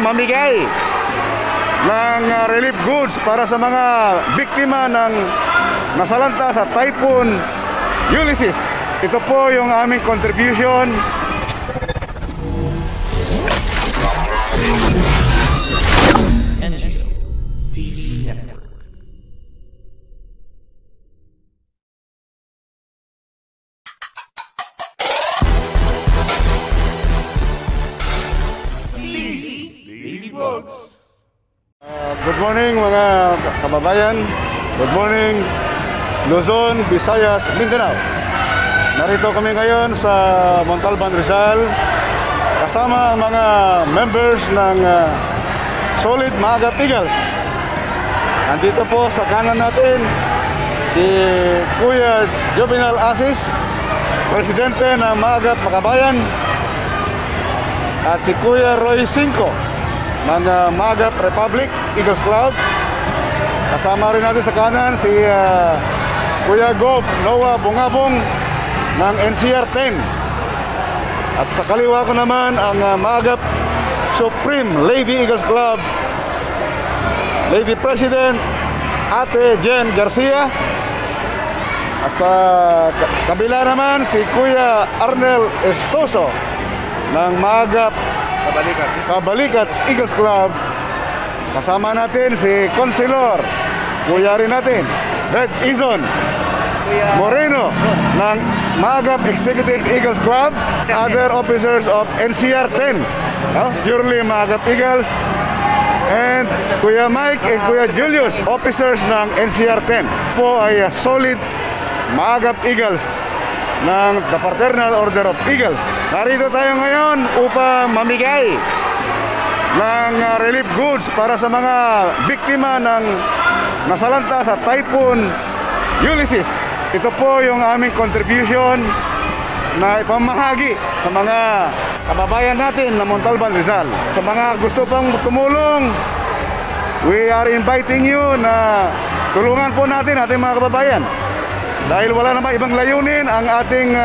mamigay ng relief goods para sa mga biktima ng nasalanta sa Typhoon Ulysses. Ito po yung aming contribution. NGO TV Network. Good morning mga kababayan. Good morning Luzon, Visayas, Mindanao. Narito kami ngayon sa Montalban, Rizal kasama ang mga members ng Solid Maagap Eagles. Andito po sa kanan natin si Kuya Jovinal Asis, Presidente ng Maagap Makabayan, at si Kuya Roy Cinco ng Maagap Republic Eagles Club. Kasama rin natin sa kanan si Kuya Gob Noah Bungabong ng NCR 10. At sa kaliwa ko naman ang Maagap Supreme Lady Eagles Club Lady President Ate Jen Garcia. At sa kabila naman si Kuya Arnel Estoso ng Maagap Kabalikat Eagles Club. Kasama natin si Consilor, kuya rin natin, Red Izon Moreno ng Maagap Executive Eagles Club. Other officers of NCR 10, purely Maagap Eagles. And Kuya Mike and Kuya Julius, officers ng NCR 10. Po ay Solid Maagap Eagles ng The Fraternal Order of Eagles. Narito tayo ngayon upang mamigay ng relief goods para sa mga biktima ng nasalanta sa Typhoon Ulysses. Ito po yung aming contribution na ipamahagi sa mga kababayan natin na Montalban, Rizal. Sa mga gusto pang tumulong, we are inviting you na tulungan po natin ating mga kababayan. Dahil wala namang ibang layunin ang ating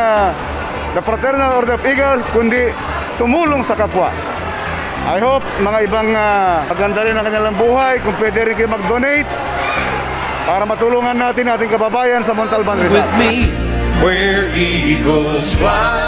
The Fraternal Order of Eagles kundi tumulong sa kapwa. I hope mga ibang maganda rin ang kanilang buhay kung pwede rin kayo mag-donate para matulungan natin ating kababayan sa Montalban, Rizal. With me, where eagles fly.